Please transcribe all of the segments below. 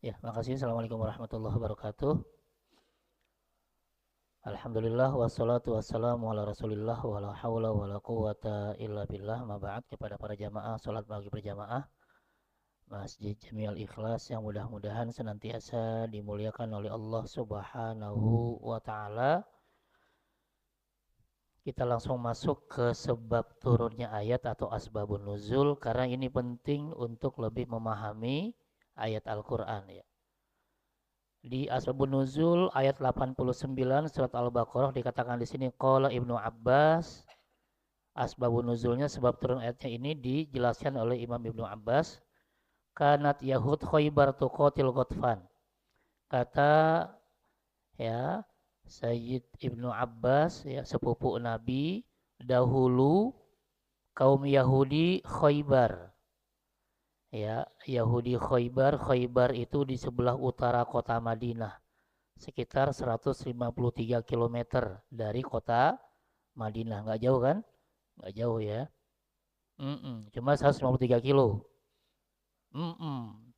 Ya, makasih. Assalamualaikum warahmatullahi wabarakatuh. Alhamdulillah wassalatu wassalamu ala Rasulillah wala haula wala quwata illa billah. Ma ba'd, kepada para jamaah salat pagi berjamaah Masjid Jamiul Ikhlas yang mudah-mudahan senantiasa dimuliakan oleh Allah Subhanahu wa taala. Kita langsung masuk ke sebab turunnya ayat atau asbabun nuzul karena ini penting untuk lebih memahami ayat Al-Qur'an ya. Di Asbabun Nuzul ayat 89 surat Al-Baqarah dikatakan di sini qala Ibnu Abbas. Asbabun nuzulnya sebab turun ayatnya ini dijelaskan oleh Imam Ibnu Abbas. Kanat Yahud Khaybar tuqatil Ghatfan. Kata ya Sayyid Ibnu Abbas ya sepupu Nabi, dahulu kaum Yahudi Khaybar. Ya, Yahudi Khaybar, Khaybar itu di sebelah utara kota Madinah, sekitar 153 kilometer dari kota Madinah. Nggak jauh kan? Nggak jauh ya. Cuma 153 kilo.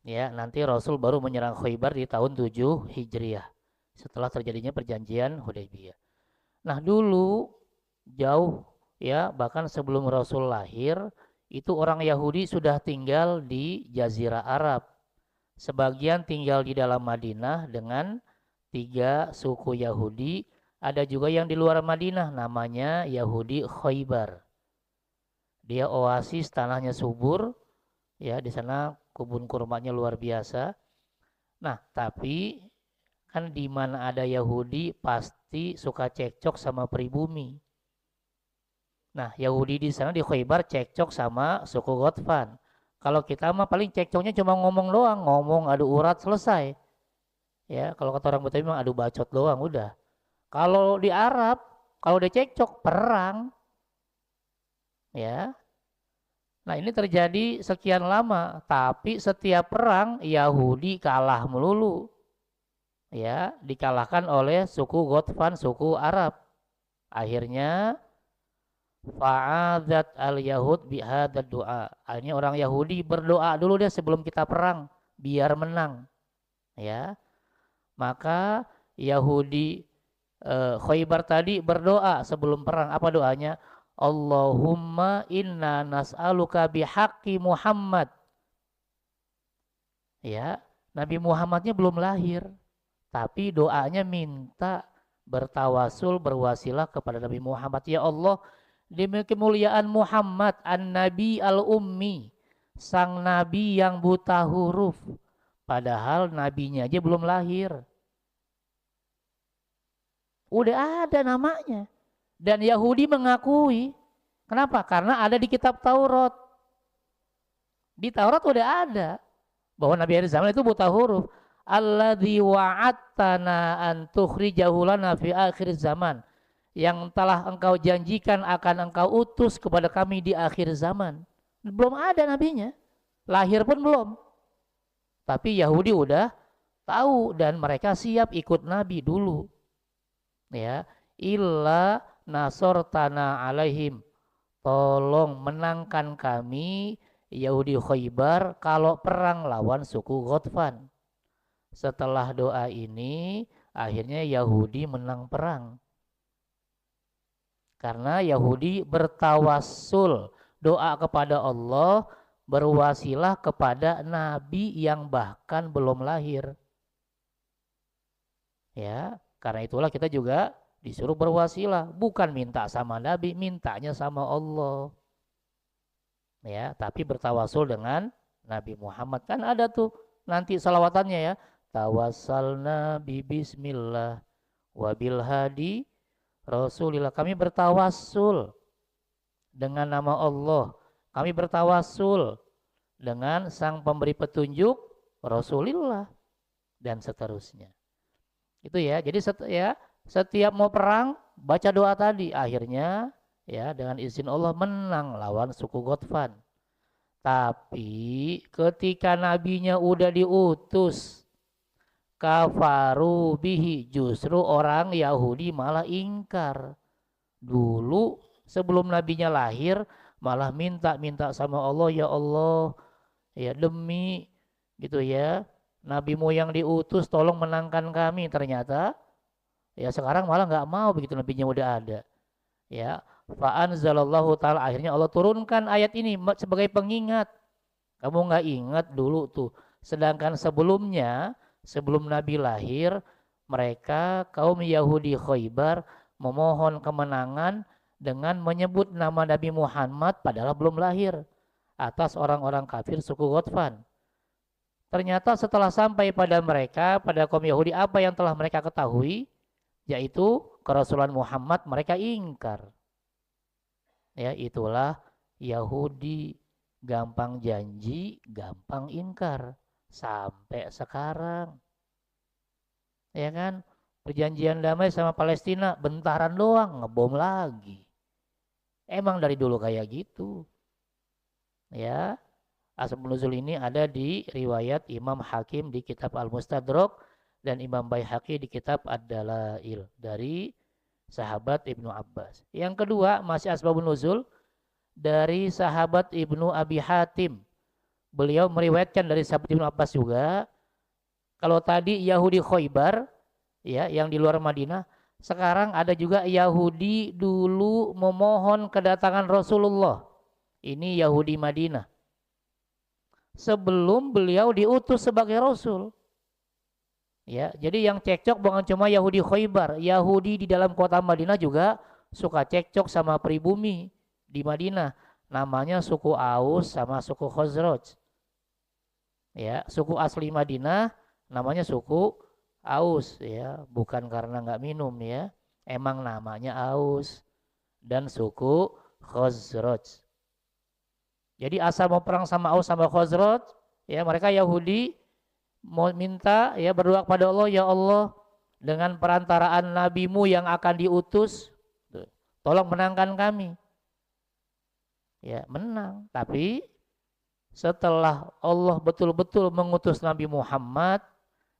Ya, nanti Rasul baru menyerang Khaybar di tahun 7 Hijriah. Setelah terjadinya perjanjian Hudaybiyah. Nah, dulu jauh ya, bahkan sebelum Rasul lahir, itu orang Yahudi sudah tinggal di Jazirah Arab. Sebagian tinggal di dalam Madinah dengan 3 suku Yahudi. Ada juga yang di luar Madinah namanya Yahudi Khaybar. Dia oasis, tanahnya subur, ya di sana kebun kurmanya luar biasa. Nah, tapi kan di mana ada Yahudi pasti suka cekcok sama pribumi. Nah, Yahudi di sana di Khaybar cekcok sama suku Ghatfan. Kalau kita mah paling cekcoknya cuma ngomong doang, ngomong adu urat selesai. Ya, kalau kata orang Betawi mah adu bacot doang udah. Kalau di Arab, kalau udah cekcok perang, ya. Nah, ini terjadi sekian lama, tapi setiap perang Yahudi kalah melulu. Ya, dikalahkan oleh suku Ghatfan, suku Arab. Akhirnya fa'adat al-yahud bihadad doa. Akhirnya orang Yahudi berdoa dulu deh sebelum kita perang biar menang. Ya, maka Yahudi Khaybar tadi berdoa sebelum perang. Apa doanya? Allahumma inna nas'aluka bihaqqi Muhammad. Ya, Nabi Muhammadnya belum lahir, tapi doanya minta bertawasul berwasilah kepada Nabi Muhammad. Ya Allah, demi kemuliaan Muhammad an-Nabi al-Ummi, sang nabi yang buta huruf, padahal nabinya aja belum lahir. Udah ada namanya. Dan Yahudi mengakui. Kenapa? Karena ada di kitab Taurat. Di Taurat udah ada bahwa Nabi akhir zaman itu buta huruf. Alladzi wa'adtana an tukhrijahu lana fi akhir zaman. Yang telah engkau janjikan akan engkau utus kepada kami di akhir zaman. Belum ada nabinya. Lahir pun belum. Tapi Yahudi udah tahu dan mereka siap ikut Nabi dulu. Ya, illa nasortana alaihim. Tolong menangkan kami Yahudi Khaybar kalau perang lawan suku Ghatfan. Setelah doa ini, akhirnya Yahudi menang perang. Karena Yahudi bertawassul, doa kepada Allah, berwasilah kepada nabi yang bahkan belum lahir. Ya, karena itulah kita juga disuruh berwasilah, bukan minta sama nabi, mintanya sama Allah. Ya, tapi bertawasul dengan Nabi Muhammad. Kan ada tuh nanti salawatannya ya. Tawassalna bi bismillah wabil hadi Rasulillah. Kami bertawasul dengan nama Allah. Kami bertawasul dengan sang pemberi petunjuk Rasulillah dan seterusnya. Itu ya. Jadi setiap mau perang baca doa tadi, akhirnya ya dengan izin Allah menang lawan suku Ghatfan. Tapi ketika nabinya udah diutus, kafaru bihi, justru orang Yahudi malah ingkar. Dulu sebelum nabinya lahir malah minta sama Allah, ya Allah, ya demi gitu ya, nabimu yang diutus tolong menangkan kami. Ternyata ya sekarang malah nggak mau begitu nabinya udah ada. Ya, fa'anzalallahu ta'ala, akhirnya Allah turunkan ayat ini sebagai pengingat. Kamu nggak ingat dulu tuh, sedangkan sebelumnya, sebelum Nabi lahir, mereka kaum Yahudi Khaybar memohon kemenangan dengan menyebut nama Nabi Muhammad padahal belum lahir atas orang-orang kafir suku Ghatfan. Ternyata setelah sampai pada mereka, pada kaum Yahudi, apa yang telah mereka ketahui, yaitu kerasulan Muhammad, mereka ingkar. Ya, itulah Yahudi, gampang janji, gampang ingkar sampai sekarang. Ya kan? Perjanjian damai sama Palestina bentaran doang, ngebom lagi. Emang dari dulu kayak gitu. Ya. Asbabun nuzul ini ada di riwayat Imam Hakim di kitab Al-Mustadrak dan Imam Baihaqi di kitab Ad-Dalail dari sahabat Ibnu Abbas. Yang kedua masih asbabun nuzul dari sahabat Ibnu Abi Hatim. Beliau meriwayatkan dari sahabat Ibnu Abbas juga. Kalau tadi Yahudi Khaybar ya yang di luar Madinah, sekarang ada juga Yahudi dulu memohon kedatangan Rasulullah. Ini Yahudi Madinah. Sebelum beliau diutus sebagai Rasul. Ya, jadi yang cekcok bukan cuma Yahudi Khaybar, Yahudi di dalam kota Madinah juga suka cekcok sama pribumi di Madinah. Namanya suku Aus sama suku Khazraj. Ya, suku asli Madinah namanya suku Aus ya, bukan karena nggak minum ya. Emang namanya Aus dan suku Khazraj. Jadi asal mau perang sama Aus sama Khazraj, ya mereka Yahudi mau minta ya berdoa kepada Allah, ya Allah dengan perantaraan nabimu yang akan diutus, tolong menangkan kami. Ya menang, tapi setelah Allah betul-betul mengutus Nabi Muhammad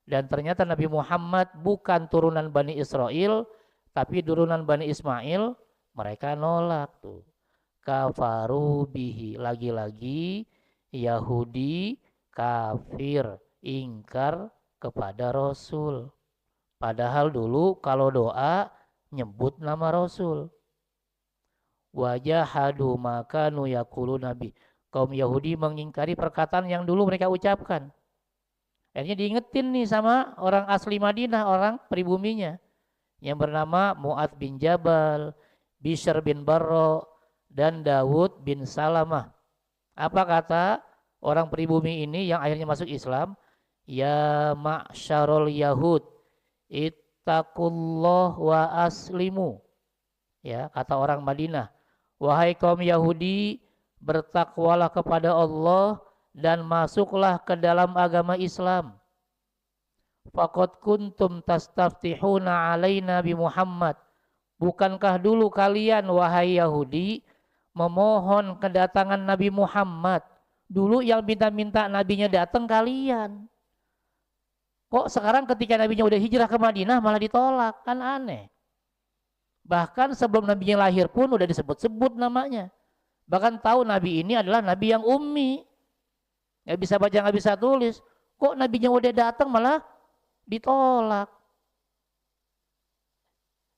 dan ternyata Nabi Muhammad bukan turunan Bani Israel, tapi turunan Bani Ismail, mereka nolak tuh. Kafaru bihi, lagi-lagi Yahudi kafir, ingkar kepada Rasul. Padahal dulu kalau doa nyebut nama Rasul. Wajahadu makanu yaqulu nabi. Kaum Yahudi mengingkari perkataan yang dulu mereka ucapkan. Akhirnya diingetin nih sama orang asli Madinah, orang pribuminya yang bernama Mu'adz bin Jabal, Bishr bin Barra, dan Dawud bin Salamah. Apa kata orang pribumi ini yang akhirnya masuk Islam? Ya ma'syarul Yahud, ittaqullah wa aslimu. Ya, kata orang Madinah. Wahai kaum Yahudi, bertakwalah kepada Allah dan masuklah ke dalam agama Islam. Faqad kuntum tastaftihuna alaina bi Muhammad. Bukankah dulu kalian wahai Yahudi memohon kedatangan Nabi Muhammad? Dulu yang minta-minta nabinya datang kalian. Kok sekarang ketika nabinya udah hijrah ke Madinah malah ditolak? Kan aneh. Bahkan sebelum nabinya lahir pun udah disebut-sebut namanya. Bahkan tahu nabi ini adalah nabi yang ummi. Gak bisa baca, gak bisa tulis. Kok nabinya udah datang malah ditolak?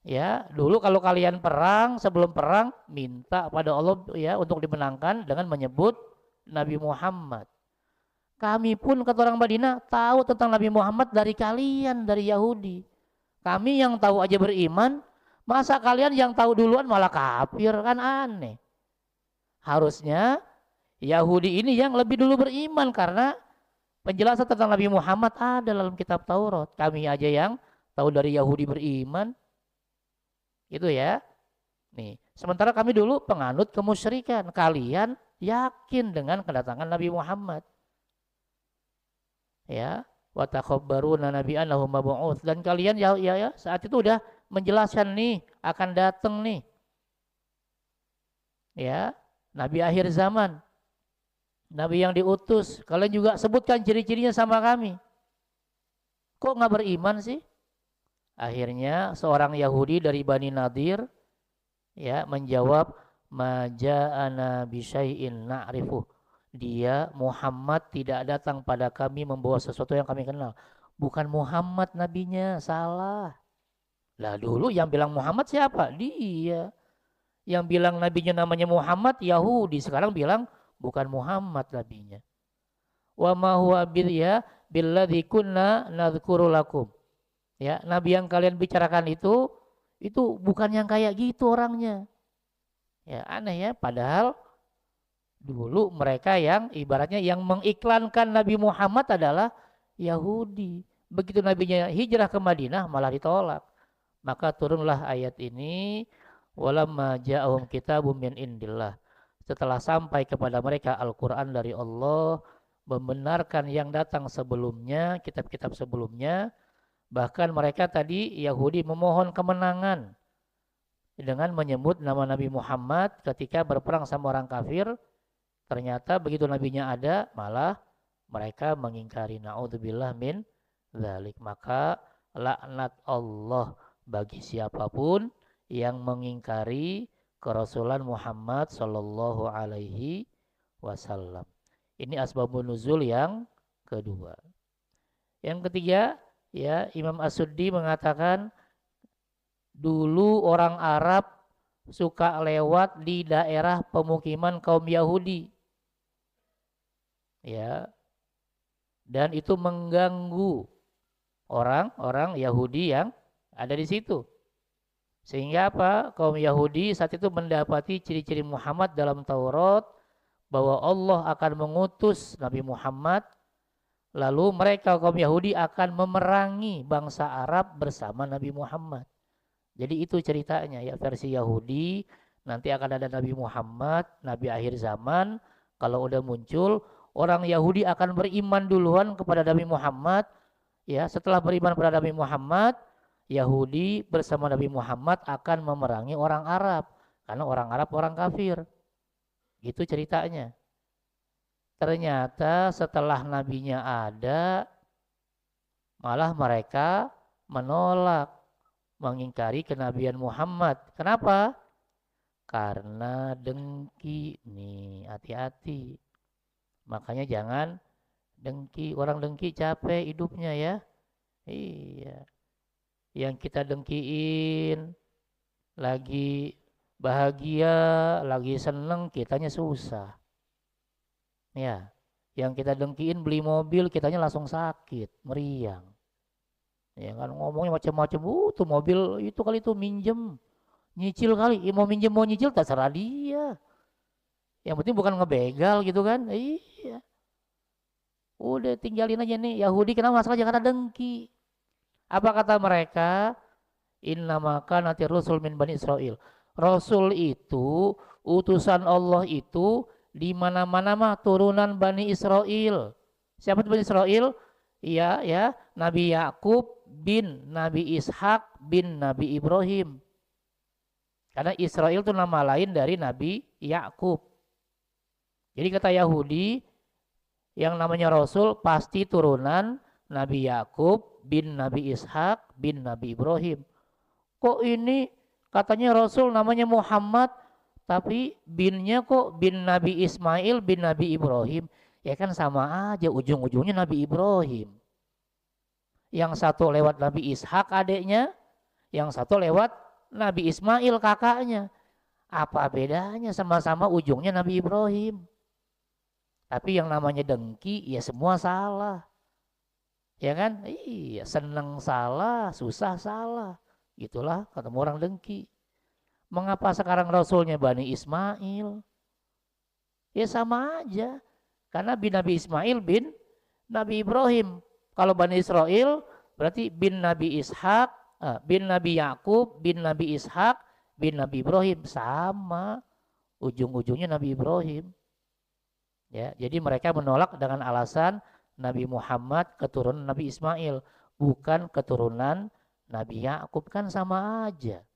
Ya, dulu kalau kalian perang, sebelum perang minta pada Allah ya untuk dimenangkan dengan menyebut Nabi Muhammad. Kami pun kata orang Madinah tahu tentang Nabi Muhammad dari kalian, dari Yahudi. Kami yang tahu aja beriman, masa kalian yang tahu duluan malah kafir, kan aneh. Harusnya Yahudi ini yang lebih dulu beriman karena penjelasan tentang Nabi Muhammad ada dalam kitab Taurat. Kami aja yang tahu dari Yahudi beriman. Itu ya. Nih, sementara kami dulu penganut kemusyrikan. Kalian yakin dengan kedatangan Nabi Muhammad. Ya, wa takhabbaruna nabiyanahu mab'uts, dan kalian ya saat itu udah menjelaskan nih akan datang nih. Ya, nabi akhir zaman. Nabi yang diutus. Kalian juga sebutkan ciri-cirinya sama kami. Kok nggak beriman sih? Akhirnya seorang Yahudi dari Bani Nadir ya menjawab, maja'ana bisyai'in na'rifuh. dia Muhammad tidak datang pada kami membawa sesuatu yang kami kenal. Bukan Muhammad nabinya, salah. Lah dulu yang bilang Muhammad siapa? Dia. Yang bilang nabinya namanya Muhammad Yahudi, sekarang bilang bukan Muhammad nabinya. Wa ma huwa billadzi kunna nadzkuru lakum. Ya, nabi yang kalian bicarakan itu bukan yang kayak gitu orangnya. Ya, aneh ya, padahal dulu mereka yang ibaratnya yang mengiklankan Nabi Muhammad adalah Yahudi. Begitu nabinya hijrah ke Madinah malah ditolak. Maka turunlah ayat ini, walamma ja'ahum kitabum min indillah. Setelah sampai kepada mereka Al-Qur'an dari Allah, membenarkan yang datang sebelumnya, kitab-kitab sebelumnya, bahkan mereka tadi Yahudi memohon kemenangan dengan menyebut nama Nabi Muhammad ketika berperang sama orang kafir. Ternyata begitu nabinya ada, malah mereka mengingkari. Na'udzubillah min dzalik. Maka laknat Allah bagi siapapun yang mengingkari kerasulan Muhammad sallallahu alaihi wasallam. Ini asbabun nuzul yang kedua. Yang ketiga, ya, Imam As-Suddi mengatakan dulu orang Arab suka lewat di daerah pemukiman kaum Yahudi. Ya. Dan itu mengganggu orang-orang Yahudi yang ada di situ. Sehingga apa? Kaum Yahudi saat itu mendapati ciri-ciri Muhammad dalam Taurat bahwa Allah akan mengutus Nabi Muhammad, lalu mereka kaum Yahudi akan memerangi bangsa Arab bersama Nabi Muhammad. Jadi itu ceritanya ya, versi Yahudi, nanti akan ada Nabi Muhammad, Nabi akhir zaman. Kalau udah muncul, orang Yahudi akan beriman duluan kepada Nabi Muhammad. Ya, setelah beriman kepada Nabi Muhammad, Yahudi bersama Nabi Muhammad akan memerangi orang Arab. Karena orang Arab orang kafir. Gitu ceritanya. Ternyata setelah nabinya ada, malah mereka menolak, mengingkari kenabian Muhammad. Kenapa? Karena dengki nih, hati-hati. Makanya jangan dengki. Orang dengki capek hidupnya ya. Iya. Yang kita dengkiin lagi bahagia, lagi seneng, kitanya susah. Ya. Yang kita dengkiin beli mobil, kitanya langsung sakit, meriang. Ya kan ngomongnya macam-macam, tuh mobil itu kali itu minjem, nyicil kali, ya, mau minjem mau nyicil terserah dia. Yang penting bukan ngebegal gitu kan. Iya. Udah tinggalin aja nih. Yahudi kenapa masalah karena dengki. Apa kata mereka? Innamaka nanti Rasul min Bani Israel. Rasul itu, utusan Allah itu di mana-mana mah turunan Bani Israel. Siapa itu Bani Israel? Iya ya, Nabi Yakub bin Nabi Ishak bin Nabi Ibrahim. Karena Israel itu nama lain dari Nabi Yakub. Jadi kata Yahudi, yang namanya Rasul pasti turunan Nabi Yakub bin Nabi Ishak bin Nabi Ibrahim. Kok ini katanya Rasul namanya Muhammad, tapi binnya kok bin Nabi Ismail bin Nabi Ibrahim? Ya kan sama aja, ujung-ujungnya Nabi Ibrahim. Yang satu lewat Nabi Ishak adiknya, yang satu lewat Nabi Ismail kakaknya. Apa bedanya? Sama-sama ujungnya Nabi Ibrahim. Tapi yang namanya dengki ya semua salah. Ya kan? Iya, senang salah, susah salah. Itulah ketemu orang dengki. Mengapa sekarang Rasulnya Bani Ismail? Ya sama aja. Karena bin Nabi Ismail bin Nabi Ibrahim. Kalau Bani Israel berarti bin Nabi Ishak, bin Nabi Yakub, bin Nabi Ishak, bin Nabi Ibrahim. Sama. Ujung-ujungnya Nabi Ibrahim. Ya, jadi mereka menolak dengan alasan Nabi Muhammad keturunan Nabi Ismail, bukan keturunan Nabi Yakub, kan sama aja.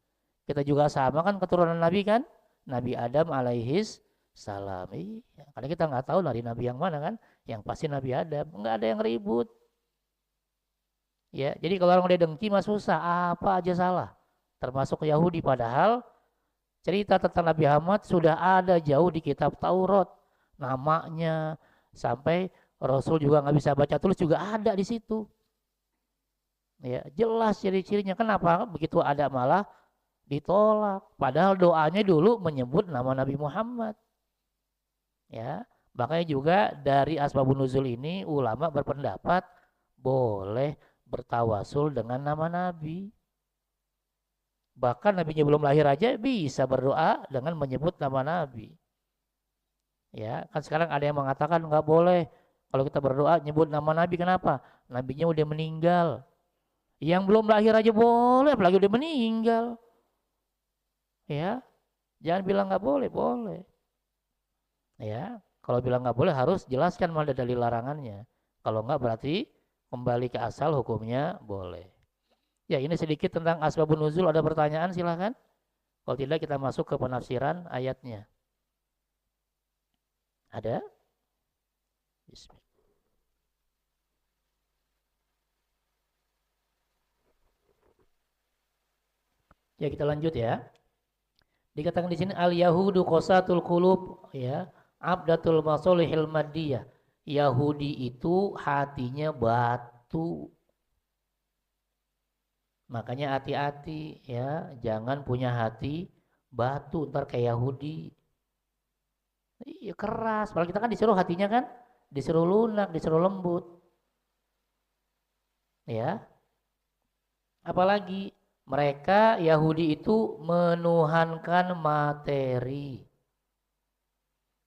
Kita juga sama kan keturunan Nabi kan? Nabi Adam alaihis salam. Iya, karena kita nggak tahu dari Nabi yang mana kan? Yang pasti Nabi Adam. Nggak ada yang ribut. Ya, jadi kalau orang udah dengki mah susah, apa aja salah. Termasuk Yahudi, padahal cerita tentang Nabi Muhammad sudah ada jauh di kitab Taurat. namanya, sampai Rasul juga nggak bisa baca tulis juga ada di situ. Ya, jelas ciri-cirinya. Kenapa? Begitu ada malah ditolak. Padahal doanya dulu menyebut nama Nabi Muhammad. Ya, makanya juga dari asbabun nuzul ini ulama berpendapat boleh bertawasul dengan nama Nabi. Bahkan Nabinya belum lahir aja bisa berdoa dengan menyebut nama Nabi. Ya, kan sekarang ada yang mengatakan nggak boleh kalau kita berdoa nyebut nama Nabi. Kenapa? Nabinya udah meninggal. Yang belum lahir aja boleh, apalagi udah meninggal. Ya, jangan bilang nggak boleh, boleh. Ya, kalau bilang nggak boleh harus jelaskan mana dalil larangannya. Kalau nggak berarti kembali ke asal hukumnya boleh. Ya, ini sedikit tentang asbabun nuzul. Ada pertanyaan silahkan. Kalau tidak kita masuk ke penafsiran ayatnya. Ada? Bismillah. Ya, kita lanjut ya. Dikatakan di sini al yahudu qasatul qulub, ya, abdatul masolihil maddiyah. Yahudi itu hatinya batu. Makanya hati-hati ya, jangan punya hati batu ntar kayak Yahudi. Iya keras, padahal kita kan disuruh hatinya kan disuruh lunak, disuruh lembut. Ya. Apalagi mereka Yahudi itu menuhankan materi.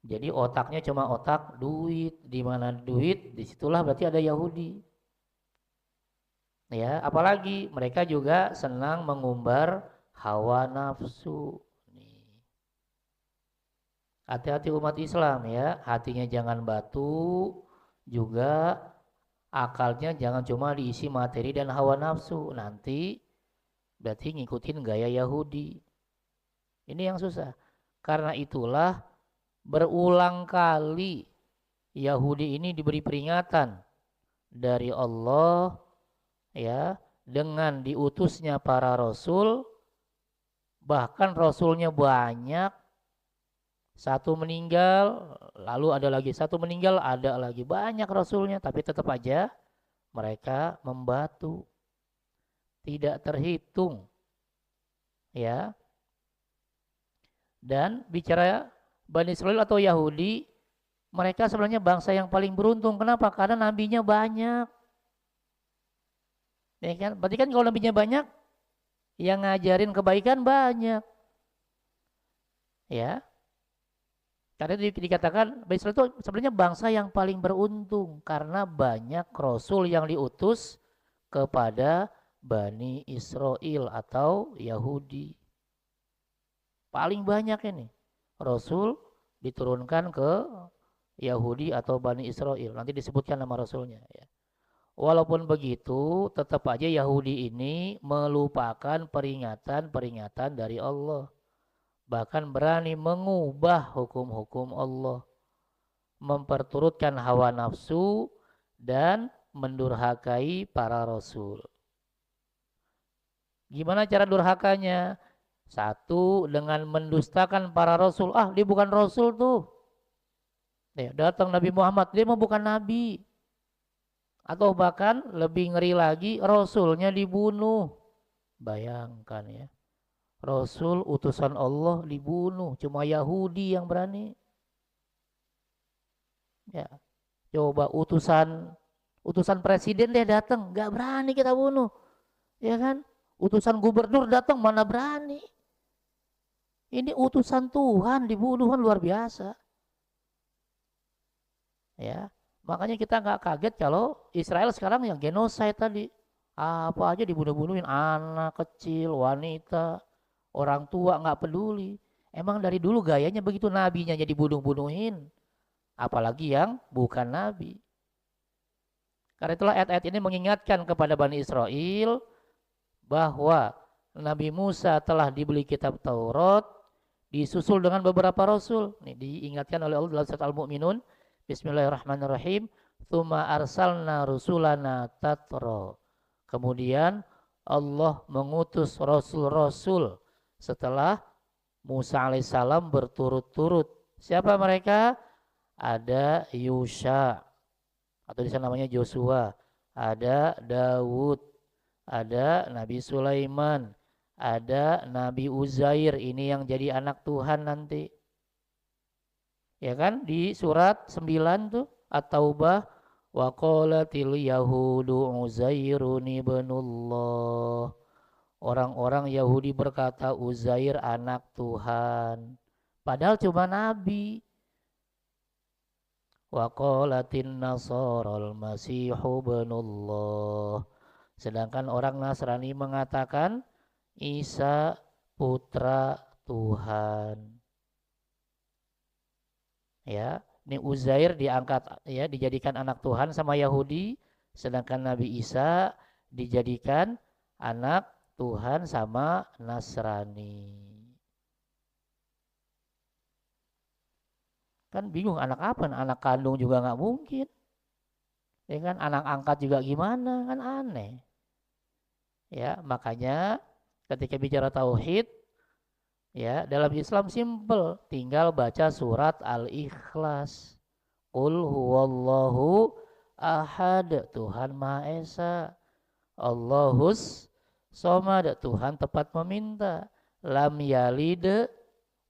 Jadi otaknya cuma otak duit, di mana duit, disitulah berarti ada Yahudi. Ya, apalagi mereka juga senang mengumbar hawa nafsu. Nih. Hati-hati umat Islam ya, hatinya jangan batu, juga akalnya jangan cuma diisi materi dan hawa nafsu. Nanti berarti ngikutin gaya Yahudi. Ini yang susah. Karena itulah berulang kali Yahudi ini diberi peringatan dari Allah ya, dengan diutusnya para rasul, bahkan rasulnya banyak, satu meninggal lalu ada lagi, satu meninggal ada lagi, banyak rasulnya, tapi tetap aja mereka membatu, tidak terhitung ya. Dan bicara Bani Israel atau Yahudi, mereka sebenarnya bangsa yang paling beruntung. Kenapa? Karena nabinya banyak. Ya kan? Berarti kan kalau nabinya banyak, yang ngajarin kebaikan banyak. Ya. Karena dikatakan Bani Israel itu sebenarnya bangsa yang paling beruntung karena banyak rasul yang diutus kepada Bani Israel atau Yahudi. Paling banyak ini rasul diturunkan ke Yahudi atau Bani Israel. Nanti disebutkan nama rasulnya ya. Walaupun begitu, tetap aja Yahudi ini melupakan peringatan-peringatan dari Allah. Bahkan berani mengubah hukum-hukum Allah. Memperturutkan hawa nafsu dan mendurhakai para rasul. Gimana cara durhakanya? Satu, dengan mendustakan para rasul. Ah, dia bukan rasul tuh. Ya, datang Nabi Muhammad, dia mau bukan nabi. Atau bahkan lebih ngeri lagi, rasulnya dibunuh. Bayangkan ya. Rasul utusan Allah dibunuh, cuma Yahudi yang berani. Ya. Coba utusan presiden deh datang, nggak berani kita bunuh. Ya kan? Utusan gubernur datang mana berani. Ini utusan Tuhan dibunuh kan luar biasa. Ya. Makanya kita nggak kaget kalau Israel sekarang yang genosid tadi. Apa aja dibunuh-bunuhin, anak kecil, wanita, orang tua nggak peduli. Emang dari dulu gayanya begitu, nabinya jadi bunuh-bunuhin. Apalagi yang bukan nabi. Karena itulah ayat-ayat ini mengingatkan kepada Bani Israel bahwa Nabi Musa telah diberi kitab Taurat, disusul dengan beberapa rasul. Ini diingatkan oleh Allah dalam surat Al-Mu'minun. Bismillahirrahmanirrahim. Tsumma arsalna rusulana tatra. Kemudian Allah mengutus rasul-rasul setelah Musa alaihissalam berturut-turut. Siapa mereka? ada Yusha atau di sana namanya Joshua, ada Daud, ada Nabi Sulaiman, ada Nabi Uzair, ini yang jadi anak Tuhan nanti. Ya kan di surat 9 tuh At-Taubah, wa qalatil yahudu Uzairun ibnullah. Orang-orang Yahudi berkata Uzair anak Tuhan. Padahal cuma nabi. Wa qalatin nasarul masihu ibnullah. Sedangkan orang Nasrani mengatakan Isa putra Tuhan. Ya, ini Uzair diangkat ya, dijadikan anak Tuhan sama Yahudi, sedangkan Nabi Isa dijadikan anak Tuhan sama Nasrani. Kan bingung anak apa? Anak kandung juga nggak mungkin. Ya kan, anak angkat juga gimana? Kan aneh. Ya, makanya ketika bicara tauhid, ya, dalam Islam simple, tinggal baca surat Al-Ikhlas. Qul huwallahu ahad, Tuhan Maha Esa. Allahus somad, Tuhan tepat meminta. Lam yalid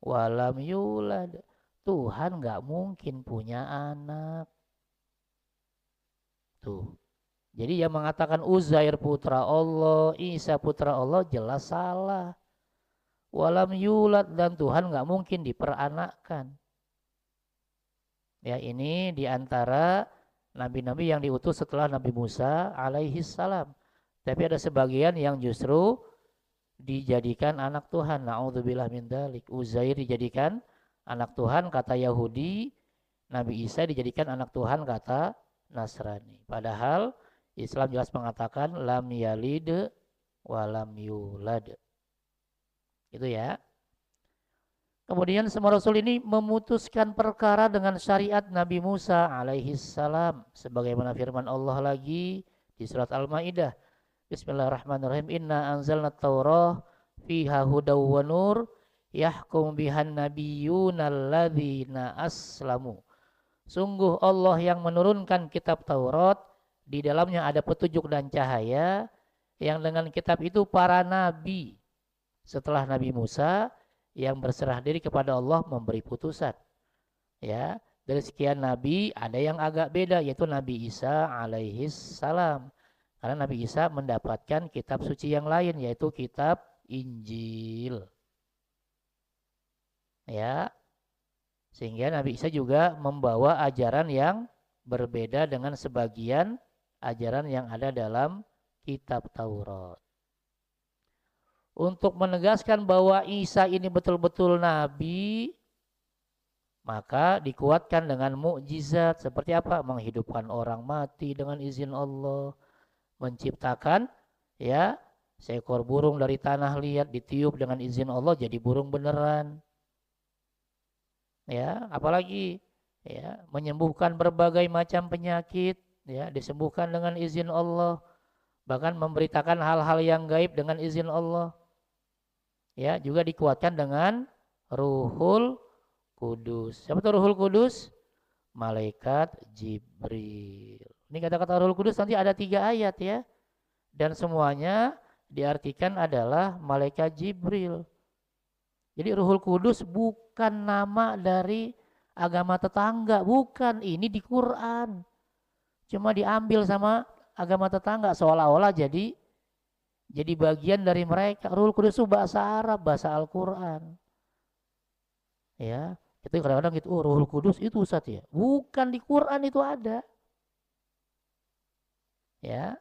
walam yulad, Tuhan nggak mungkin punya anak. Tuh. Jadi yang mengatakan Uzair putra Allah, Isa putra Allah jelas salah. Walam yulad, dan Tuhan nggak mungkin diperanakkan. Ya, ini diantara nabi-nabi yang diutus setelah Nabi Musa alaihi salam. Tapi ada sebagian yang justru dijadikan anak Tuhan. Na'udzubillah min dzalik. Uzair dijadikan anak Tuhan kata Yahudi, Nabi Isa dijadikan anak Tuhan kata Nasrani. Padahal Islam jelas mengatakan lam yalid walam yulad. Itu ya. Kemudian semua Rasul ini memutuskan perkara dengan syariat Nabi Musa alaihi salam. Sebagaimana firman Allah lagi di surat Al-Ma'idah. Bismillahirrahmanirrahim. Inna anzalna taurah fiha hudaw wa nur yahkum bihan nabiyyuna alladzina aslamu. Sungguh Allah yang menurunkan kitab Taurat, di dalamnya ada petunjuk dan cahaya, yang dengan kitab itu para nabi setelah Nabi Musa yang berserah diri kepada Allah memberi putusan. Ya, dari sekian nabi ada yang agak beda, yaitu Nabi Isa alaihi salam. Karena Nabi Isa mendapatkan kitab suci yang lain, yaitu kitab Injil. Ya. Sehingga Nabi Isa juga membawa ajaran yang berbeda dengan sebagian ajaran yang ada dalam kitab Taurat. Untuk menegaskan bahwa Isa ini betul-betul nabi, maka dikuatkan dengan mukjizat. Seperti apa? Menghidupkan orang mati dengan izin Allah, menciptakan ya seekor burung dari tanah liat, ditiup dengan izin Allah jadi burung beneran. Ya, apalagi ya menyembuhkan berbagai macam penyakit, ya disembuhkan dengan izin Allah, bahkan memberitakan hal-hal yang gaib dengan izin Allah. Ya, juga dikuatkan dengan Ruhul Kudus. Siapa itu Ruhul Kudus? Malaikat Jibril. Ini kata-kata Ruhul Kudus nanti ada 3 ayat ya. Dan semuanya diartikan adalah malaikat Jibril. Jadi Ruhul Kudus bukan nama dari agama tetangga, bukan. Ini di Quran. Cuma diambil sama agama tetangga seolah-olah jadi bagian dari mereka. Ruhul Kudus itu bahasa Arab, bahasa Al-Quran. Ya, itu kadang-kadang gitu, oh Ruhul Kudus itu Ustaz ya. Bukan, di Quran itu ada. Ya.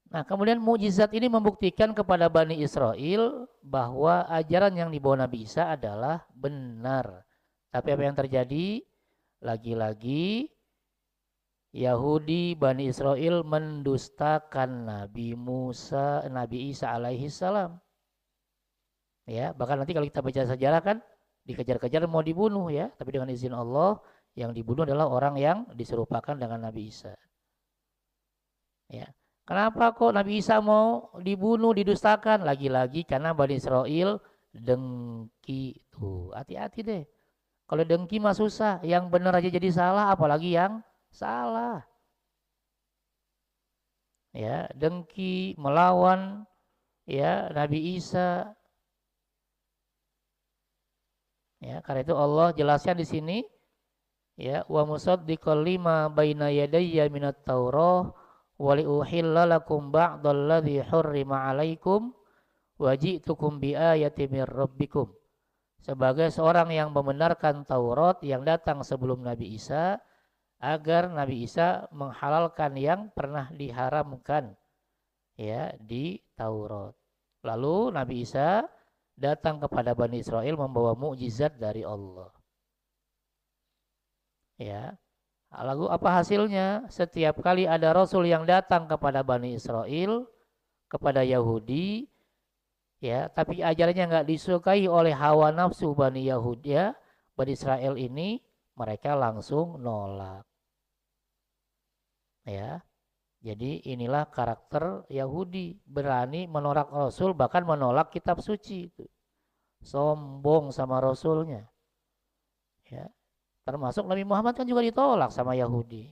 Nah, kemudian mukjizat ini membuktikan kepada Bani Israel bahwa ajaran yang dibawa Nabi Isa adalah benar. Tapi apa yang terjadi? Lagi-lagi Yahudi Bani Israel mendustakan Nabi Musa, Nabi Isa alaihi salam. Ya, bahkan nanti kalau kita baca sejarah kan dikejar-kejar mau dibunuh ya, tapi dengan izin Allah yang dibunuh adalah orang yang diserupakan dengan Nabi Isa. Ya. Kenapa kok Nabi Isa mau dibunuh, didustakan? Lagi-lagi karena Bani Israel dengki. Tuh, hati-hati deh. Kalau dengki mah susah, yang benar aja jadi salah, apalagi yang salah. Ya, dengki melawan ya Nabi Isa. Ya, karena itu Allah jelaskan di sini ya wa musaddiqal lima baina yadayya minat taurah wa li uhilla lakum ba'dalladzi hurrima 'alaikum wa ji'tukum bi ayatin mir rabbikum. Sebagai seorang yang membenarkan Taurat yang datang sebelum Nabi Isa agar Nabi Isa menghalalkan yang pernah diharamkan ya di Taurat. Lalu Nabi Isa datang kepada Bani Israel membawa mukjizat dari Allah. Ya. Lalu apa hasilnya? Setiap kali ada rasul yang datang kepada Bani Israel, kepada Yahudi, ya, tapi ajarannya nggak disukai oleh hawa nafsu Bani Yahudi, ya, Bani Israel ini, mereka langsung nolak. Ya. Jadi inilah karakter Yahudi, berani menolak Rasul, bahkan menolak kitab suci itu. Sombong sama Rasulnya. Ya. Termasuk Nabi Muhammad kan juga ditolak sama Yahudi.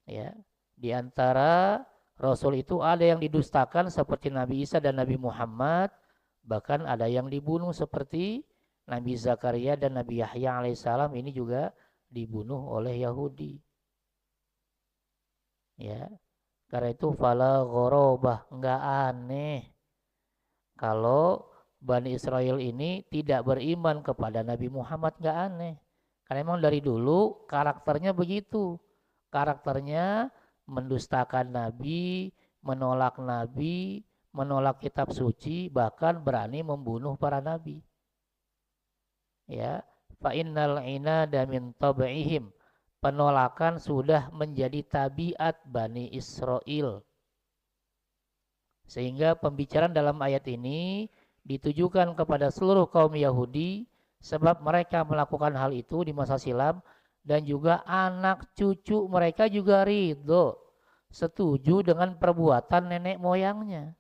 Ya. Di antara Rasul itu ada yang didustakan seperti Nabi Isa dan Nabi Muhammad, bahkan ada yang dibunuh seperti Nabi Zakaria dan Nabi Yahya alaihissalam, ini juga dibunuh oleh Yahudi. Ya, karena itu fala ghorobah, enggak aneh kalau Bani Israel ini tidak beriman kepada Nabi Muhammad, enggak aneh. Karena memang dari dulu karakternya begitu. Karakternya mendustakan Nabi, menolak kitab suci, bahkan berani membunuh para nabi. Ya, fa innal inada min tab'ihim. Penolakan sudah menjadi tabiat Bani Israel. Sehingga pembicaraan dalam ayat ini ditujukan kepada seluruh kaum Yahudi sebab mereka melakukan hal itu di masa silam dan juga anak cucu mereka juga ridho, setuju dengan perbuatan nenek moyangnya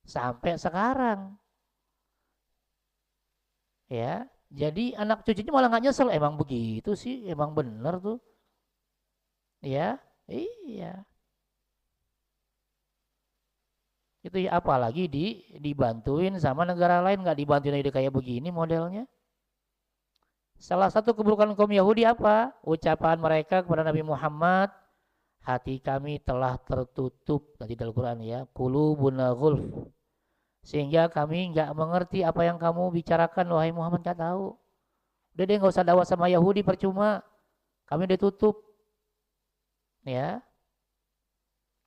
sampai sekarang. Ya, jadi anak cucunya malah nggak nyesel, emang begitu sih, emang bener tuh. Ya, iya. Itu ya, apalagi dibantuin sama negara lain, nggak dibantuin aja kayak begini modelnya. Salah satu keburukan kaum Yahudi apa? Ucapan mereka kepada Nabi Muhammad, hati kami telah tertutup, nanti dalam Quran ya, qulubuna ghulf. Sehingga kami nggak mengerti apa yang kamu bicarakan, wahai Muhammad, nggak tahu. Udah deh, nggak usah dakwah sama Yahudi, percuma. Kami udah tutup. Ya.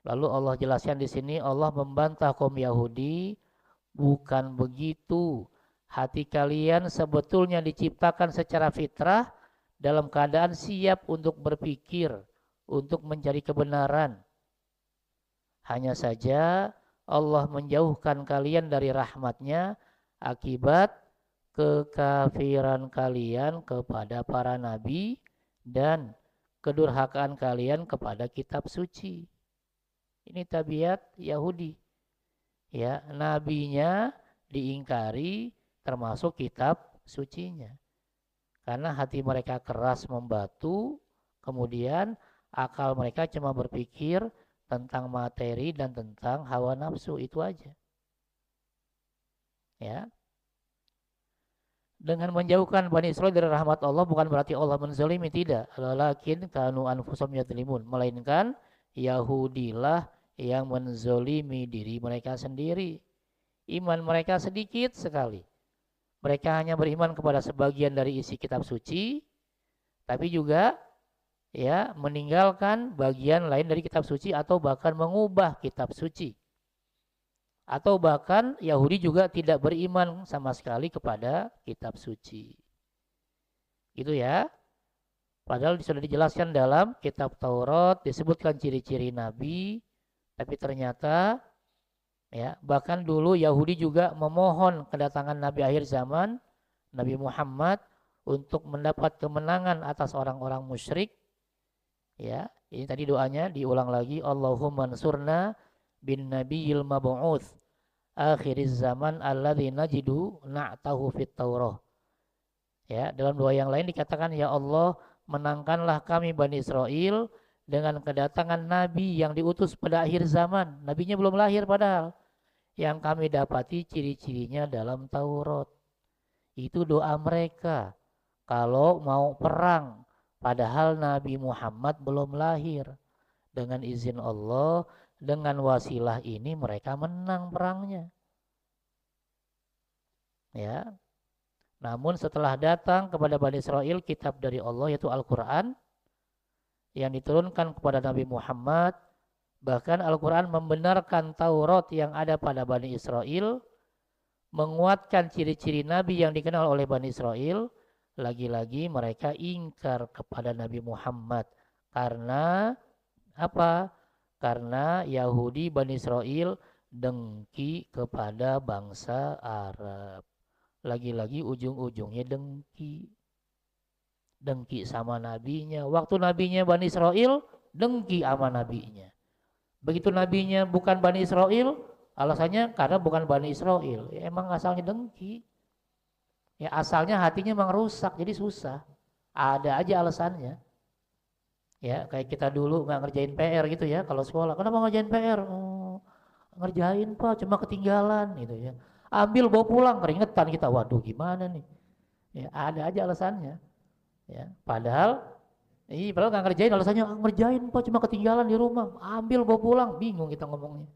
Lalu Allah jelaskan di sini, Allah membantah kaum Yahudi, bukan begitu. Hati kalian sebetulnya diciptakan secara fitrah dalam keadaan siap untuk berpikir, untuk mencari kebenaran. Hanya saja Allah menjauhkan kalian dari rahmatnya akibat kekafiran kalian kepada para nabi dan kedurhakaan kalian kepada kitab suci. Ini tabiat Yahudi. Ya, nabinya diingkari termasuk kitab sucinya. Karena hati mereka keras membatu, kemudian akal mereka cuma berpikir tentang materi dan tentang hawa nafsu, itu aja. Ya. Dengan menjauhkan Bani Israil dari rahmat Allah bukan berarti Allah menzalimi, tidak. Lakin kanu anfusahum yadzlimun, melainkan Yahudilah yang menzolimi diri mereka sendiri. Iman mereka sedikit sekali. Mereka hanya beriman kepada sebagian dari isi kitab suci, tapi juga ya meninggalkan bagian lain dari kitab suci atau bahkan mengubah kitab suci. Atau bahkan Yahudi juga tidak beriman sama sekali kepada kitab suci. Gitu ya. Padahal sudah dijelaskan dalam kitab Taurat, disebutkan ciri-ciri nabi, tapi ternyata ya, bahkan dulu Yahudi juga memohon kedatangan nabi akhir zaman, Nabi Muhammad, untuk mendapat kemenangan atas orang-orang musyrik. Ya, ini tadi doanya diulang lagi, Allahumma ansurna bin nabiyil mab'uts akhiriz zaman alladzi najidu na'tahu fit Taurah. Ya, dalam doa yang lain dikatakan, ya Allah, menangkanlah kami Bani Israel dengan kedatangan nabi yang diutus pada akhir zaman. Nabinya belum lahir padahal. Yang kami dapati ciri-cirinya dalam Taurat. Itu doa mereka kalau mau perang. Padahal Nabi Muhammad belum lahir. Dengan izin Allah, dengan wasilah ini mereka menang perangnya. Ya. Namun setelah datang kepada Bani Israel kitab dari Allah yaitu Al-Quran yang diturunkan kepada Nabi Muhammad, bahkan Al-Quran membenarkan Taurat yang ada pada Bani Israel, menguatkan ciri-ciri Nabi yang dikenal oleh Bani Israel. Lagi-lagi mereka ingkar kepada Nabi Muhammad. Karena apa? Karena Yahudi Bani Israel dengki kepada bangsa Arab. Lagi-lagi ujung-ujungnya dengki. Dengki sama nabinya. Waktu nabinya Bani Israel, dengki sama nabinya. Begitu nabinya bukan Bani Israel, alasannya karena bukan Bani Israel. Ya, emang asalnya dengki. Ya asalnya hatinya memang rusak, jadi susah. Ada aja alasannya. Ya kayak kita dulu nggak ngerjain PR gitu ya, kalau sekolah. Kenapa ngerjain PR? Oh, ngerjain Pak, cuma ketinggalan gitu ya. Ambil bawa pulang, keringetan kita. Waduh gimana nih? Ya ada aja alasannya. Ya, padahal nggak ngerjain, alasannya ngerjain Pak, cuma ketinggalan di rumah. Ambil bawa pulang, bingung kita ngomongnya.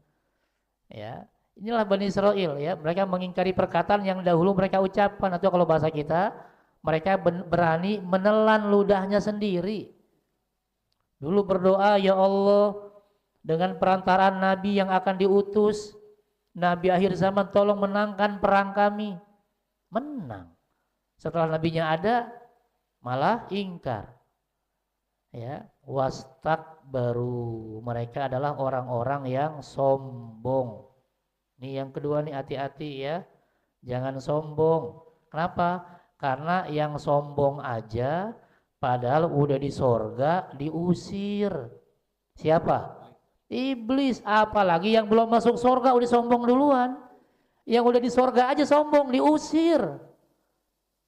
Ya, inilah Bani Israel ya, mereka mengingkari perkataan yang dahulu mereka ucapkan, atau kalau bahasa kita, mereka berani menelan ludahnya sendiri. Dulu berdoa, ya Allah, dengan perantaraan Nabi yang akan diutus, Nabi akhir zaman, tolong menangkan perang kami. Menang. Setelah nabinya ada, malah ingkar. Ya, wastakbaru, mereka adalah orang-orang yang sombong. Ini yang kedua nih, hati-hati ya, jangan sombong. Kenapa? Karena yang sombong aja padahal udah di sorga diusir. Siapa? Iblis. Apalagi yang belum masuk sorga udah sombong duluan. Yang udah di sorga aja sombong, diusir.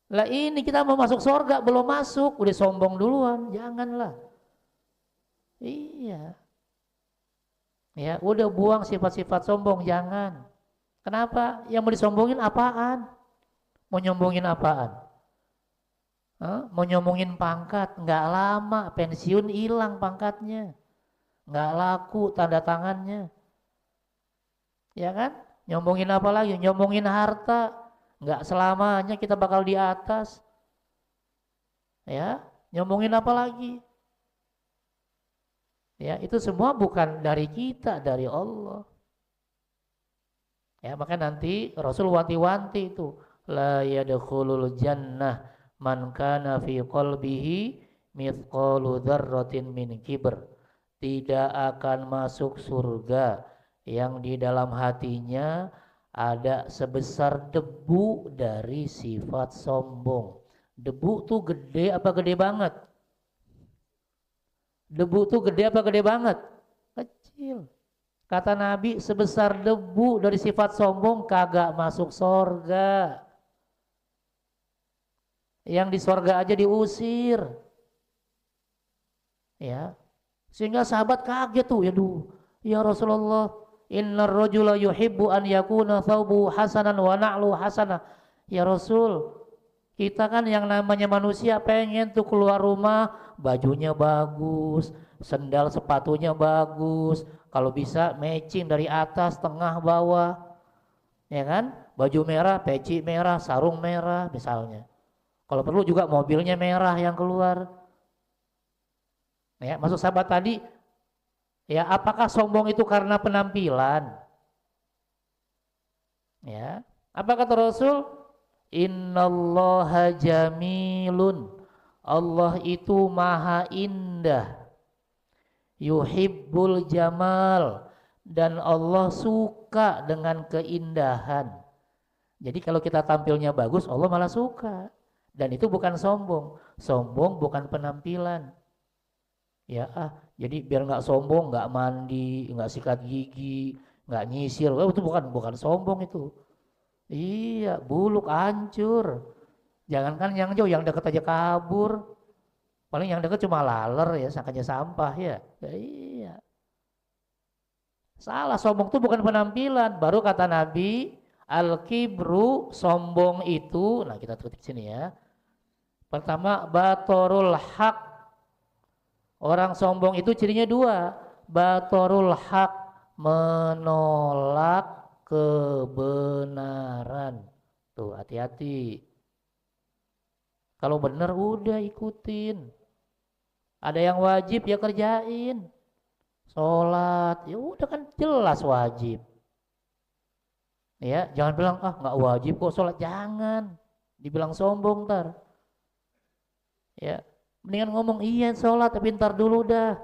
Lah ini kita mau masuk sorga belum masuk, udah sombong duluan. Janganlah. Iya. Ya, udah buang sifat-sifat sombong, jangan. Kenapa? Yang mau disombongin apaan? Mau nyombongin apaan? Mau nyombongin pangkat, nggak lama pensiun hilang pangkatnya. Nggak laku tanda tangannya. Ya kan? Nyombongin apa lagi? Nyombongin harta. Nggak selamanya kita bakal di atas. Ya, nyombongin apa lagi? Ya, itu semua bukan dari kita, dari Allah. Ya, maka nanti Rasul wanti-wanti itu, la yadkhulul jannah man kana fi qalbihi mithqalu dzarratin min kibr. Tidak akan masuk surga yang di dalam hatinya ada sebesar debu dari sifat sombong. Debu tuh gede apa gede banget? Debu tuh gede apa gede banget? Kecil. Kata Nabi, sebesar debu dari sifat sombong kagak masuk surga. Yang di surga aja diusir. Ya. Sehingga sahabat kaget tuh, ya Rasulullah, innar rajula yuhibbu an yakuna thawbu hasanan wa na'lu hasanah. Ya Rasul, kita kan yang namanya manusia pengen tuh keluar rumah bajunya bagus, sendal sepatunya bagus, kalau bisa matching dari atas, tengah, bawah. Ya kan? Baju merah, peci merah, sarung merah misalnya. Kalau perlu juga mobilnya merah yang keluar. Ya, maksud sahabat tadi, ya apakah sombong itu karena penampilan? Ya, apa kata Rasul? Innallaha jamilun. Allah itu maha indah. Yuhibbul jamal. Dan Allah suka dengan keindahan. Jadi kalau kita tampilnya bagus, Allah malah suka. Dan itu bukan sombong. Sombong bukan penampilan. Ya jadi biar nggak sombong, nggak mandi, nggak sikat gigi, nggak nyisir, itu bukan sombong itu. Iya, buluk hancur. Jangankan yang jauh, yang dekat aja kabur. Paling yang dekat cuma laler ya, sangkanya sampah ya. Ya iya. Salah, sombong itu bukan penampilan. Baru kata Nabi, al-kibru, sombong itu, nah kita tutup sini ya. Pertama, batorul haq. Orang sombong itu cirinya dua. Batorul haq, menolak kebenaran. Tuh, hati-hati. Kalau benar udah ikutin. Ada yang wajib ya kerjain. Sholat, ya udah kan jelas wajib. Ya, jangan bilang nggak wajib kok sholat, jangan. Dibilang sombong ntar. Ya, mendingan ngomong iya sholat tapi ntar dulu dah.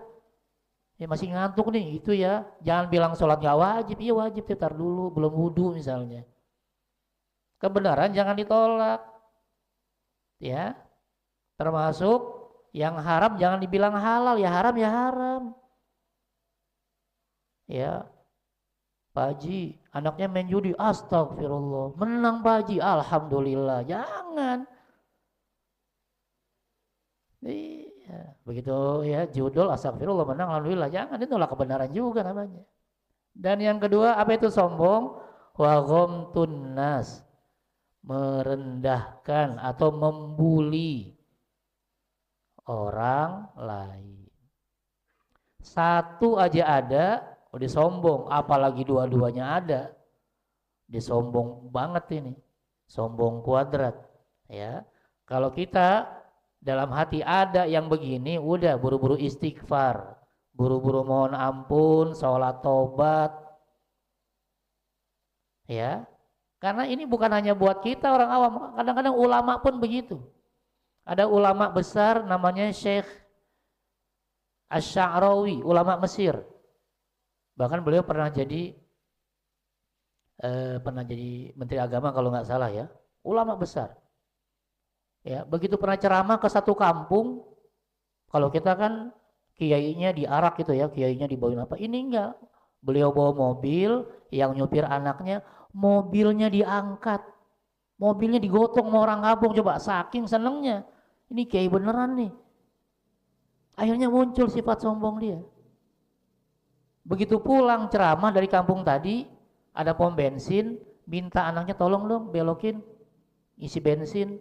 Ya masih ngantuk nih, itu ya. Jangan bilang sholat nggak wajib, iya wajib, ntar dulu, belum wudhu misalnya. Kebenaran jangan ditolak. Ya, termasuk yang haram jangan dibilang halal, ya haram ya haram. Ya, Pak Haji, anaknya main judi, astagfirullah, menang Pak Haji, alhamdulillah, jangan. Iya, begitu ya judul astagfirullah menang, alhamdulillah, jangan, itu nolak kebenaran juga namanya. Dan yang kedua, apa itu sombong? Wa ghamtun nas, merendahkan atau membuli orang lain. Satu aja ada, udah sombong, apalagi dua-duanya ada. Disombong banget ini. Sombong kuadrat, ya. Kalau kita dalam hati ada yang begini, udah buru-buru istighfar, buru-buru mohon ampun, sholat tobat. Ya. Karena ini bukan hanya buat kita orang awam, kadang-kadang ulama pun begitu. Ada ulama besar namanya Syekh Asy-Sya'rawi, ulama Mesir. Bahkan beliau pernah jadi menteri agama kalau nggak salah ya, ulama besar. Ya, begitu pernah ceramah ke satu kampung, kalau kita kan kiainya diarak gitu ya, kiainya dibawain apa? Ini enggak. Beliau bawa mobil, yang nyupir anaknya, mobilnya diangkat. Mobilnya digotong sama orang kampung, coba saking senengnya. Ini kiai beneran nih. Akhirnya muncul sifat sombong dia. Begitu pulang ceramah dari kampung tadi, ada pom bensin, minta anaknya tolong dong belokin, isi bensin.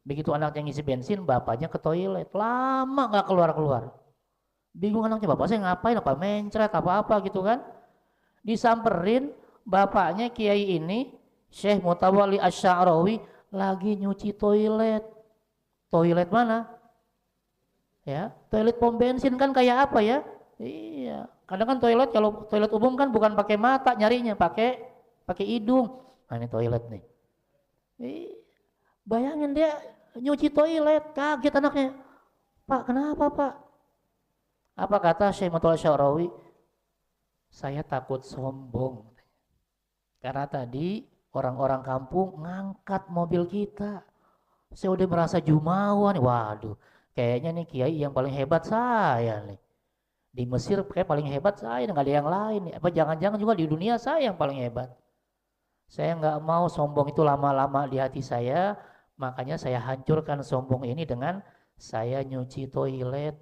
Begitu anaknya ngisi bensin, bapaknya ke toilet, lama gak keluar-keluar. Bingung anaknya, bapak saya ngapain, apa mencret, apa-apa gitu kan. Disamperin, bapaknya kiai ini, Syekh Mutawalli Asy-Sya'rawi, lagi nyuci toilet. Toilet mana? Ya, toilet pom bensin kan kayak apa ya? Iya, kadang kan toilet, kalau toilet umum kan bukan pakai mata nyarinya, pakai hidung. Nah ini toilet nih. Bayangin dia nyuci toilet, kaget anaknya. Pak, kenapa Pak? Apa kata Syekh Mutawalli Asy-Sya'rawi? Saya takut sombong. Karena tadi orang-orang kampung ngangkat mobil kita. Saya udah merasa jumawa nih, waduh. Kayaknya nih kiai yang paling hebat saya nih. Di Mesir kayak paling hebat saya, nggak ada yang lain. Apa jangan-jangan juga di dunia saya yang paling hebat. Saya nggak mau sombong itu lama-lama di hati saya, makanya saya hancurkan sombong ini dengan saya nyuci toilet.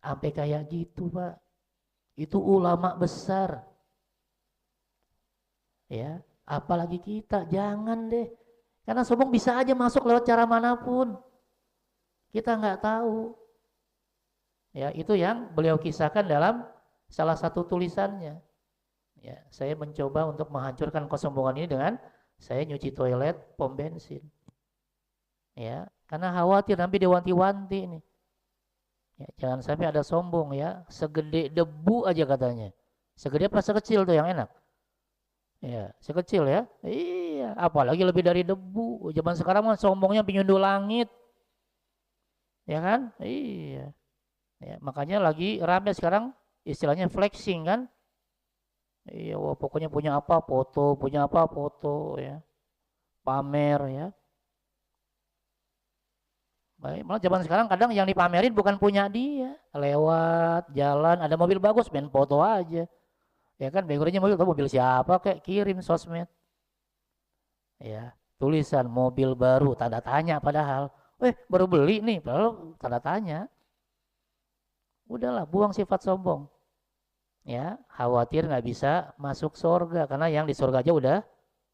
Sampai kayak gitu Pak. Itu ulama besar. Ya, apalagi kita, jangan deh. Karena sombong bisa aja masuk lewat cara manapun. Kita nggak tahu. Ya, itu yang beliau kisahkan dalam salah satu tulisannya. Ya, saya mencoba untuk menghancurkan kesombongan ini dengan saya nyuci toilet pom bensin. Ya, karena khawatir nanti diwanti-wanti ini. Ya, jangan sampai ada sombong ya, segede debu aja katanya. Segede apa sekecil tuh yang enak? Ya, sekecil ya. Iya, apalagi lebih dari debu. Zaman sekarang mah sombongnya penyundul langit. Ya kan? Iya. Ya, makanya lagi rame sekarang istilahnya flexing kan? Iya, wah, pokoknya punya apa foto ya. Pamer ya. Baik, malah zaman sekarang kadang yang dipamerin bukan punya dia. Lewat jalan ada mobil bagus, main foto aja. Ya kan, backgroundnya mobil, tahu mobil siapa kayak kirim sosmed. Ya, tulisan mobil baru, tanda tanya padahal. Baru beli nih, padahal tanda tanya. Udahlah, buang sifat sombong. Ya, khawatir nggak bisa masuk surga karena yang di surga aja udah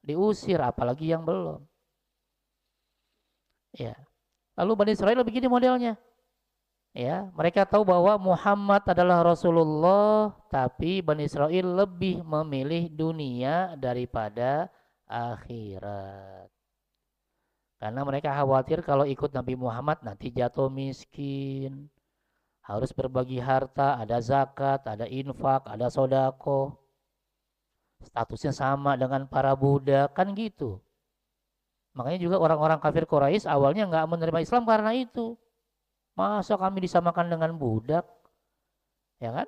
diusir, apalagi yang belum. Ya. Lalu Bani Israel begini modelnya. Ya, mereka tahu bahwa Muhammad adalah Rasulullah, tapi Bani Israel lebih memilih dunia daripada akhirat. Karena mereka khawatir kalau ikut Nabi Muhammad nanti jatuh miskin. Harus berbagi harta, ada zakat, ada infak, ada sodako. Statusnya sama dengan para budak, kan gitu. Makanya juga orang-orang kafir Quraisy awalnya nggak menerima Islam karena itu. Masa kami disamakan dengan budak? Ya kan?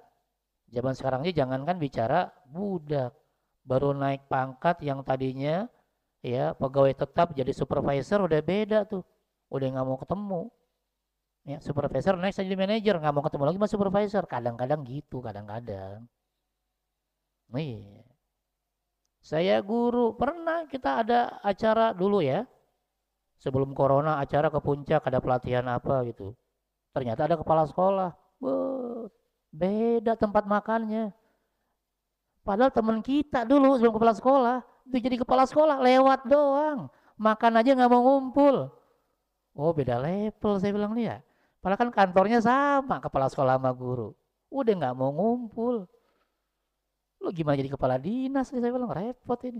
Zaman sekarang ini jangankan bicara budak. Baru naik pangkat yang tadinya ya pegawai tetap jadi supervisor udah beda tuh. Udah nggak mau ketemu. Ya, supervisor naik jadi manajer, nggak mau ketemu lagi sama supervisor. Kadang-kadang gitu, kadang-kadang. Nih, saya guru, pernah kita ada acara dulu ya. Sebelum corona acara ke puncak ada pelatihan apa gitu. Ternyata ada kepala sekolah. Beda tempat makannya. Padahal teman kita dulu sebelum kepala sekolah, itu jadi kepala sekolah lewat doang. Makan aja nggak mau ngumpul. Oh beda level saya bilang nih ya. Padahal kan kantornya sama kepala sekolah sama guru. Udah nggak mau ngumpul. Lu gimana jadi kepala dinas nih saya bilang repot ini.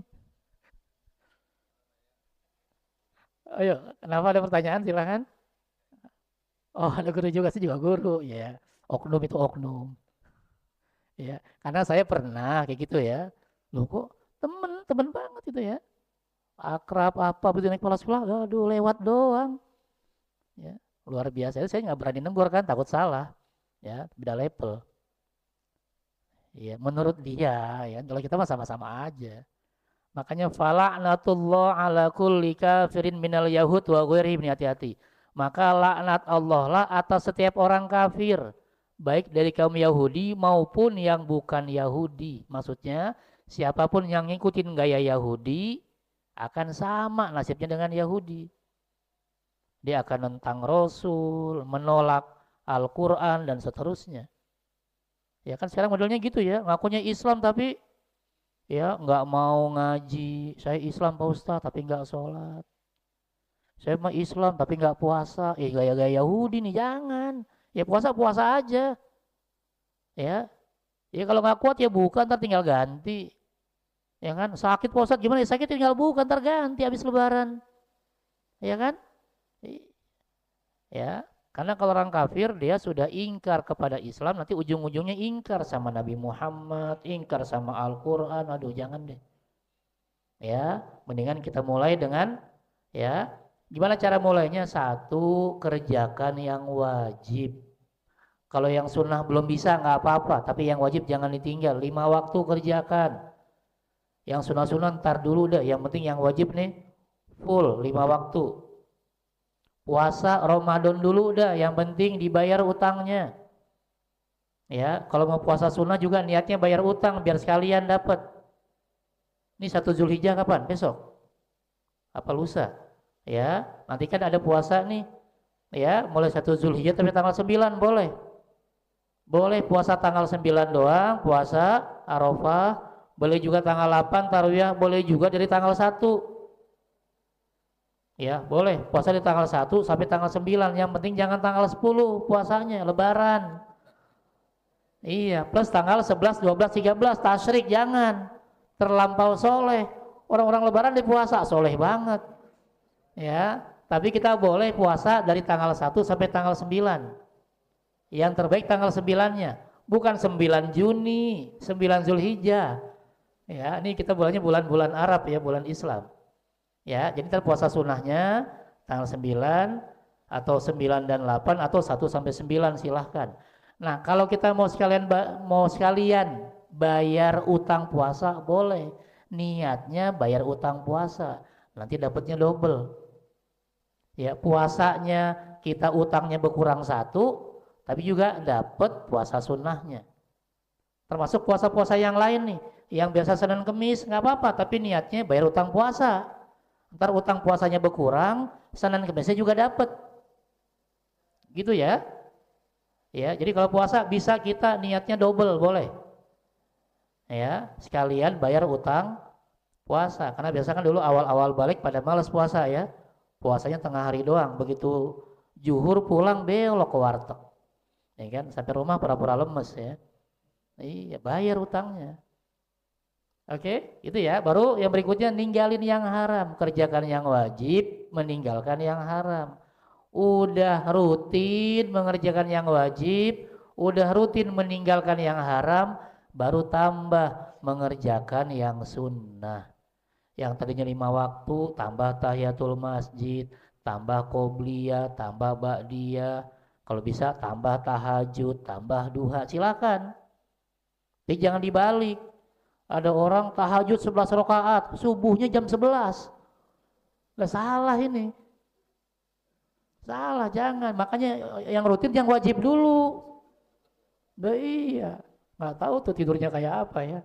Ayo, kenapa ada pertanyaan silakan. Oh ada guru juga sih juga guru ya. Oknum itu oknum. Ya, karena saya pernah kayak gitu ya. Loh kok temen banget itu ya. Akrab apa begitu naik kepala sekolah, aduh lewat doang. Ya, luar biasa. Saya nggak berani negur kan, takut salah. Ya, beda level. Ya, menurut dia ya, kalau kita mah sama-sama aja. Makanya fala'natullah ala kulli kafirin minal yahud wa ghairihim, hati-hati. Maka laknat Allah lah atas setiap orang kafir, baik dari kaum Yahudi maupun yang bukan Yahudi. Maksudnya siapapun yang ngikutin gaya Yahudi akan sama nasibnya dengan Yahudi. Dia akan nentang Rasul, menolak Al-Quran dan seterusnya. Ya kan sekarang modelnya gitu ya, ngakunya Islam tapi ya nggak mau ngaji. Saya Islam Pak Ustaz tapi nggak sholat. Saya mah Islam tapi nggak puasa. Gaya-gaya Yahudi nih jangan. Ya puasa aja. Ya, ya kalau nggak kuat ya bukan, ntar tinggal ganti. Ya kan, sakit puasa gimana? Ya, sakit tinggal bukan, ntar ganti habis Lebaran. Ya kan? Ya, karena kalau orang kafir dia sudah ingkar kepada Islam, nanti ujung-ujungnya ingkar sama Nabi Muhammad, ingkar sama Al-Quran. Aduh jangan deh. Ya, mendingan kita mulai dengan ya, gimana cara mulainya? Satu, kerjakan yang wajib. Kalau yang sunnah belum bisa nggak apa-apa, tapi yang wajib jangan ditinggal. 5 waktu kerjakan. Yang sunnah-sunnah ntar dulu deh. Yang penting yang wajib nih full 5 waktu. Puasa Ramadan dulu dah, yang penting dibayar utangnya. Ya, kalau mau puasa sunnah juga niatnya bayar utang biar sekalian dapat. Ini 1 Zulhijjah kapan? Besok. Apa lusa? Ya, nanti kan ada puasa nih. Ya, mulai 1 Zulhijjah sampai tanggal 9 boleh. Boleh puasa tanggal 9 doang, puasa Arafah, boleh juga tanggal 8 Tarwiyah, boleh juga dari tanggal 1. Ya, boleh puasa di tanggal 1 sampai tanggal 9. Yang penting jangan tanggal 10 puasanya, Lebaran. Iya, plus tanggal 11, 12, 13 tasyrik jangan. Terlampau soleh. Orang-orang Lebaran di puasa soleh banget. Ya, tapi kita boleh puasa dari tanggal 1 sampai tanggal 9. Yang terbaik tanggal 9-nya. Bukan 9 Juni, 9 Zulhijjah. Ya, ini kita bulannya bulan-bulan Arab ya, bulan Islam. Ya, jadi ntar puasa sunnahnya tanggal 9 atau 9 dan 8 atau 1 sampai 9 silahkan. Nah, kalau kita mau sekalian bayar utang puasa boleh. Niatnya bayar utang puasa, nanti dapatnya double. Ya, puasanya kita utangnya berkurang 1, tapi juga dapat puasa sunnahnya. Termasuk puasa-puasa yang lain nih, yang biasa Senin Kemis nggak apa-apa, tapi niatnya bayar utang puasa. Ntar utang puasanya berkurang, Senin Kemisnya juga dapat. Gitu ya. Ya, jadi kalau puasa bisa kita niatnya double boleh. Ya, sekalian bayar utang puasa. Karena biasa kan dulu awal-awal balik pada males puasa ya. Puasanya tengah hari doang. Begitu juhur pulang belok ke warteg. Ya kan, sampai rumah pura-pura lemes ya. Iya, bayar utangnya. Oke, itu ya. Baru yang berikutnya ninggalin yang haram, kerjakan yang wajib, meninggalkan yang haram. Udah rutin mengerjakan yang wajib, udah rutin meninggalkan yang haram, baru tambah mengerjakan yang sunnah. Yang tadinya 5 waktu, tambah tahiyatul masjid, tambah qobliyah, tambah ba'diyah. Kalau bisa tambah tahajud, tambah duha, silakan. Tapi jangan dibalik. Ada orang tahajud 11 rakaat, subuhnya jam 11. Nggak salah ini. Salah, jangan. Makanya yang rutin yang wajib dulu. Nah, iya. Nggak tahu tuh tidurnya kayak apa ya.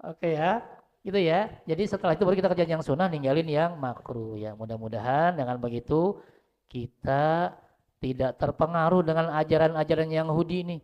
Oke ya. Gitu ya. Jadi setelah itu baru kita kerjain yang sunnah, ninggalin yang makruh ya. Mudah-mudahan dengan begitu kita tidak terpengaruh dengan ajaran-ajaran yang Yahudi ini.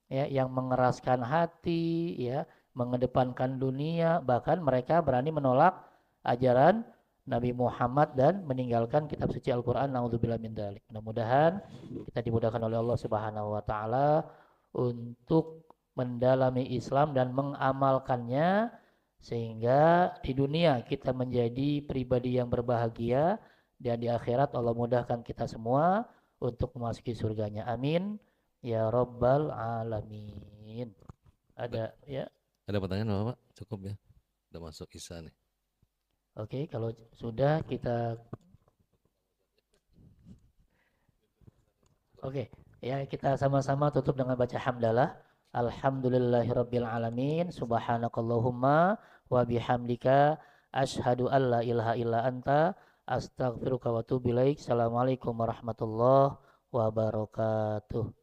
Ya, yang mengeraskan hati, ya, mengedepankan dunia, bahkan mereka berani menolak ajaran Nabi Muhammad dan meninggalkan kitab suci Al-Qur'an. Nauzubillah min dzalik. Mudah-mudahan kita dimudahkan oleh Allah Subhanahu wa taala untuk mendalami Islam dan mengamalkannya sehingga di dunia kita menjadi pribadi yang berbahagia dan di akhirat Allah mudahkan kita semua untuk memasuki surganya. Amin ya rabbal alamin. Ada ya. Ada pertanyaan Bapak? Cukup ya. Udah masuk Isya nih. Oke, kalau sudah kita oke, ya kita sama-sama tutup dengan baca hamdalah. Alhamdulillahirabbil alamin. Subhanakallahumma wa bihamdika asyhadu an la ilaha illa anta astaghfiruka wa atubu ilaik. Assalamualaikum warahmatullahi wabarakatuh.